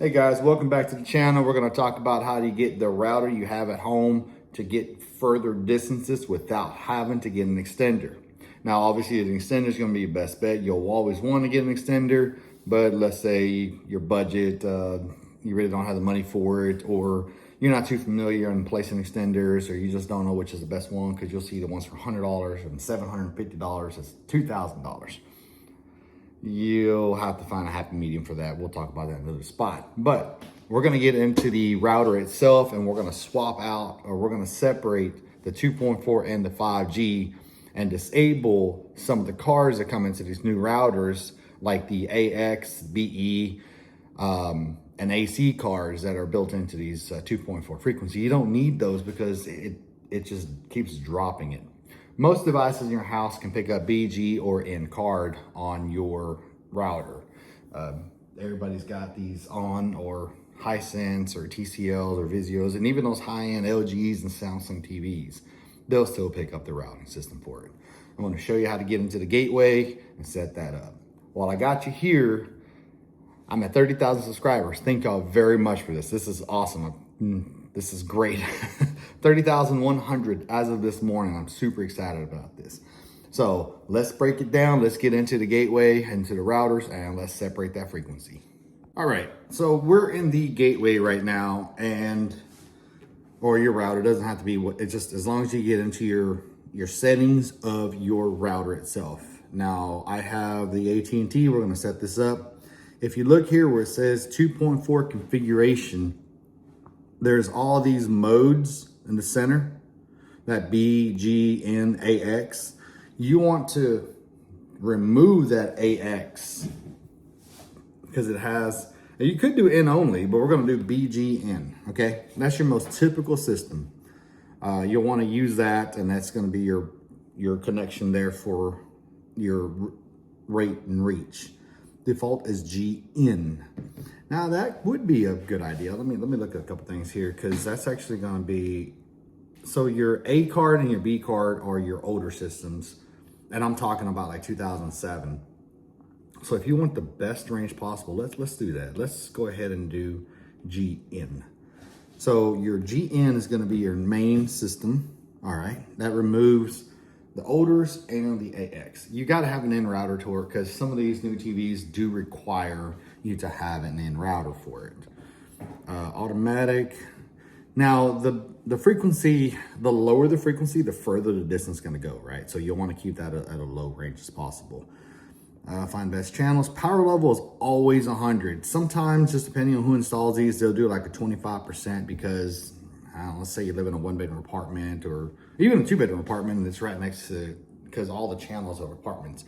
Hey guys, welcome back to the channel. We're going to talk about how to get the router you have at home to get further distances without having to get an extender. Now, obviously, an extender is going to be your best bet. You'll always want to get an extender, but let's say your budget, you really don't have the money for it, or you're not too familiar in placing extenders, or you just don't know which is the best one because you'll see the ones for $100 and $750, it's $2,000. You'll have to find a happy medium for that. We'll talk about that in another spot. But we're going to get into the router itself, and we're going to swap out, or we're going to separate the 2.4 and the 5G and disable some of the cards that come into these new routers, like the AX, BE, and AC cards that are built into these 2.4 frequency. You don't need those because it just keeps dropping it. Most devices in your house can pick up BG or N card on your router. Everybody's got these on, or Hisense or TCLs or Vizios, and even those high-end LGs and Samsung TVs, they'll still pick up the routing system for it. I'm going to show you how to get into the gateway and set that up. While I got you here, I'm at 30,000 subscribers. Thank y'all very much for this. This is awesome. This is great. 30,100 as of this morning. I'm super excited about this. So let's break it down. Let's get into the gateway, into the routers, and let's separate that frequency. All right, so we're in the gateway right now, or your router. It doesn't have to be it's just as long as you get into your settings of your router itself. Now I have the AT&T. We're going to set this up. If you look here where it says 2.4 configuration, there's all these modes in the center, that B, G, N, AX. You want to remove that AX because it has, you could do N only, but we're going to do BGN, okay? That's your most typical system. You'll want to use that, and that's going to be your connection there for your rate and reach. Default is GN. Now that would be a good idea. Let me look at a couple things here, because that's actually going to be, so your A card and your B card are your older systems, and I'm talking about like 2007. So if you want the best range possible, let's do that. Let's go ahead and do GN. So your GN is going to be your main system. All right, that removes the olders and the AX. You got to have an N router to work, because some of these new TVs do require you to have an N router for it. Automatic. Now the frequency, the lower the frequency, the further the distance is going to go, right? So you'll want to keep that at a low range as possible. Find best channels. Power level is always 100. Sometimes, just depending on who installs these, they'll do like a 25% because let's say you live in a one-bedroom apartment, or even a two-bedroom apartment, and it's right next to, because all the channels of apartments,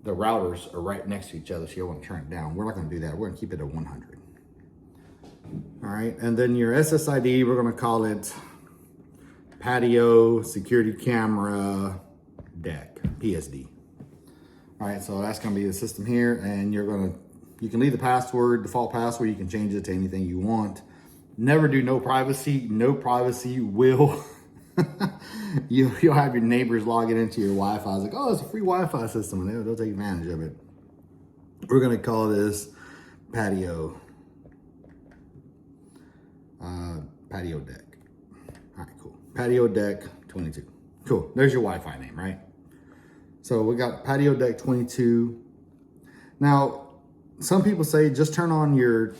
the routers are right next to each other, so you want to turn it down. We're not going to do that. We're going to keep it at 100. All right, and then your SSID, we're going to call it patio security camera deck, PSD. All right, so that's going to be the system here, and you can leave the password, default password. You can change it to anything you want. Never do no privacy. No privacy will you'll have your neighbors logging into your Wi-Fi. It's like, oh, it's a free Wi-Fi system, and they'll take advantage of it. We're going to call this patio patio deck. All right, cool. Patio deck 22. Cool. There's your Wi-Fi name, right? So we got patio deck 22. Now, some people say just turn on your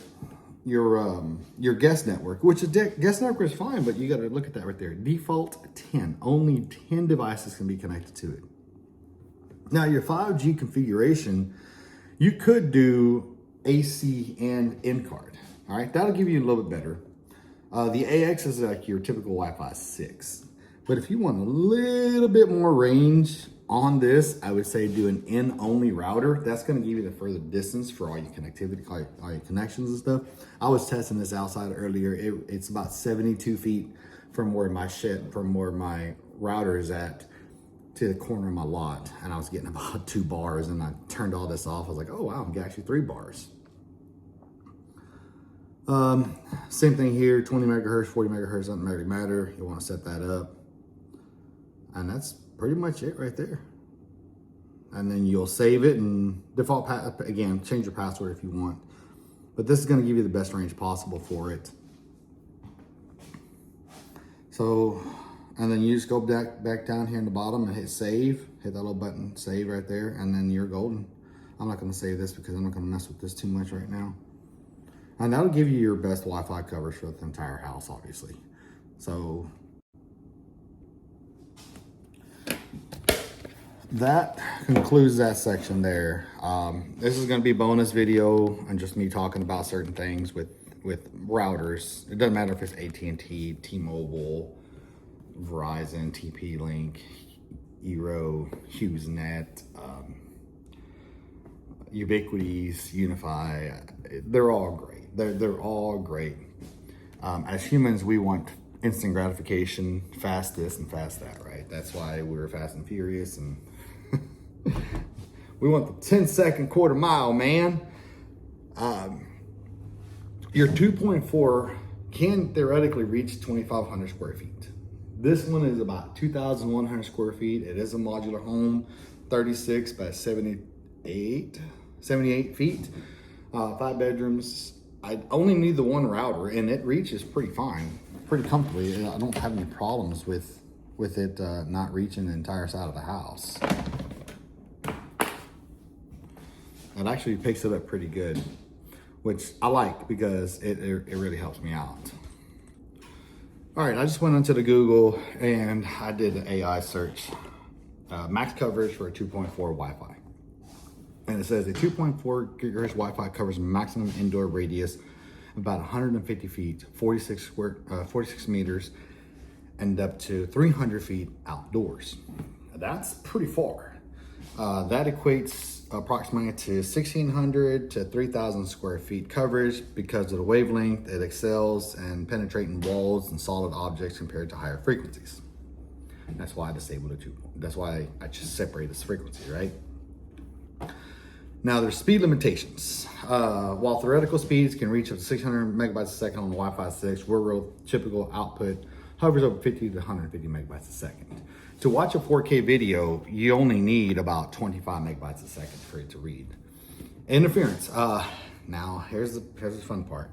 guest network, which is guest network is fine, but you got to look at that right there. Default 10. Only 10 devices can be connected to it. Now, your 5G configuration, you could do AC and N card. All right, that'll give you a little bit better. The AX is like your typical Wi-Fi 6. But if you want a little bit more range on this, I would say do an N only router. That's going to give you the further distance for all your connectivity, all your connections and stuff. I was testing this outside earlier. It's about 72 feet from where my router is at, to the corner of my lot, and I was getting about 2 bars, and I turned all this off. I was like, oh wow, I'm getting actually 3 bars. Same thing here, 20 megahertz, 40 megahertz, doesn't really matter. You want to set that up, and that's pretty much it right there. And then you'll save it, and default again, change your password if you want. but this is going to give you the best range possible for it. So, and then you just go back down here in the bottom and hit save. Hit that little button, save right there, and then you're golden. I'm not going to save this because I'm not going to mess with this too much right now. And that'll give you your best Wi-Fi coverage for the entire house, obviously. So that concludes that section there. This is going to be a bonus video and just me talking about certain things with routers. It doesn't matter if it's AT&T, T-Mobile, Verizon, TP-Link, Eero, HughesNet, Ubiquitys, Unify. They're all great. They're all great. As humans, we want instant gratification, fast this and fast that, right? That's why we're Fast and Furious, and we want the 10-second quarter mile, man. Your 2.4 can theoretically reach 2,500 square feet. This one is about 2,100 square feet. It is a modular home, 36 by 78 feet, 5 bedrooms. I only need the one router, and it reaches pretty fine, pretty comfortably. I don't have any problems with it not reaching the entire side of the house. It actually picks it up pretty good, which I like because it really helps me out. All right, I just went into the Google and I did an AI search. Max coverage for a 2.4 Wi-Fi. And it says a 2.4 gigahertz Wi-Fi covers maximum indoor radius about 150 feet, 46 meters, and up to 300 feet outdoors. That's pretty far. That equates approximately to 1,600 to 3,000 square feet coverage. Because of the wavelength, it excels in penetrating walls and solid objects compared to higher frequencies. That's why I disabled it too. That's why I just separate this frequency, right? Now there's speed limitations. While theoretical speeds can reach up to 600 megabytes a second on the Wi-Fi 6, real typical output hovers over 50 to 150 megabytes a second. To watch a 4K video, you only need about 25 megabytes a second for it to read. Interference. Now here's the fun part.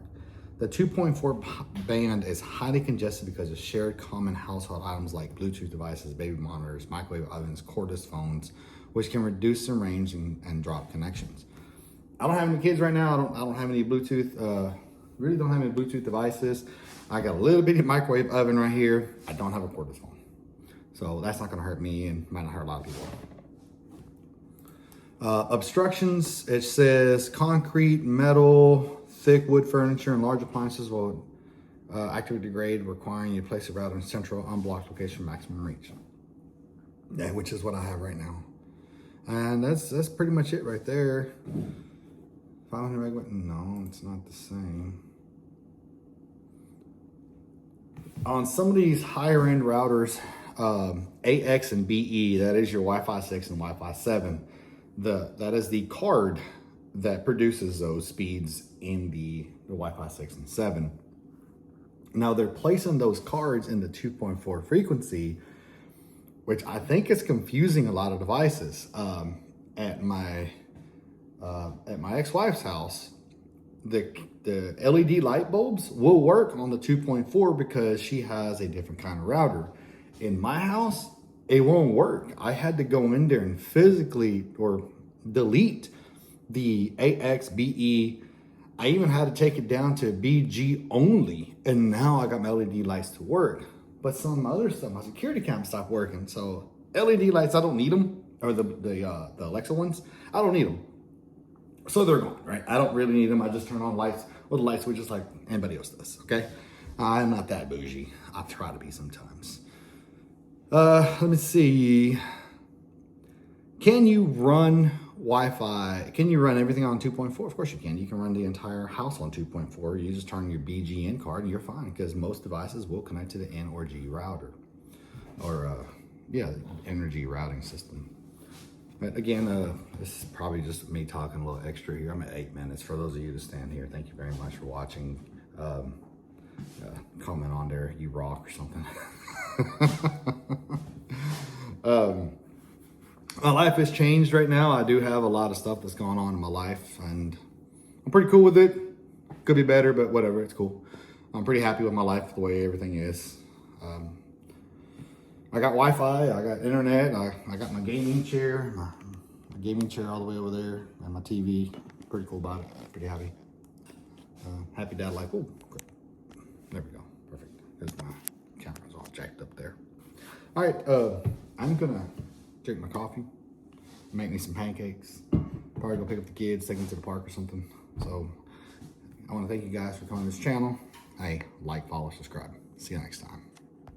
The 2.4 band is highly congested because of shared common household items like Bluetooth devices, baby monitors, microwave ovens, cordless phones, which can reduce the range and drop connections. I don't have any kids right now. I don't have any Bluetooth, really don't have any Bluetooth devices. I got a little bitty microwave oven right here. I don't have a cordless phone. So that's not gonna hurt me and might not hurt a lot of people. Obstructions, it says concrete, metal, thick wood furniture, and large appliances will actively degrade, requiring you to place a router in central unblocked location for maximum reach. Yeah, which is what I have right now. And that's pretty much it right there. 500 megabyte, no, it's not the same. On some of these higher end routers, AX and BE, that is your Wi-Fi 6 and Wi-Fi 7, that is the card that produces those speeds in the Wi-Fi 6 and 7. Now they're placing those cards in the 2.4 frequency, which I think is confusing a lot of devices. At my ex-wife's house, the LED light bulbs will work on the 2.4 because she has a different kind of router. In my house, it won't work. I had to go in there and physically or delete the AX, BE. I even had to take it down to BG only, and now I got my LED lights to work. But some other stuff, my security cam stopped working. So LED lights, I don't need them, or the Alexa ones, I don't need them. So they're gone, right? I don't really need them. I just turn on lights with light switches like anybody else does, okay? I'm not that bougie. I try to be sometimes. Let me see. Can you run Wi-Fi? Can you run everything on 2.4? Of course you can. You can run the entire house on 2.4. You just turn your BGN card and you're fine, because most devices will connect to the N or G router, or energy routing system. But again, this is probably just me talking a little extra here. I'm at 8 minutes. For those of you to stand here, thank you very much for watching. Comment on there, you rock or something. My life has changed right now. I do have a lot of stuff that's going on in my life, and I'm pretty cool with it. Could be better, but whatever, it's cool. I'm pretty happy with my life, the way everything is. I got Wi-Fi, I got internet, I got my gaming chair, my gaming chair all the way over there, and my TV. Pretty cool about it, pretty happy. Happy dad like, oh, great. There we go, perfect. There's my camera's all jacked up there. All right, I'm gonna drink my coffee, make me some pancakes, probably go pick up the kids, take them to the park or something. So I wanna thank you guys for coming to this channel. Hey, like, follow, subscribe. See you next time.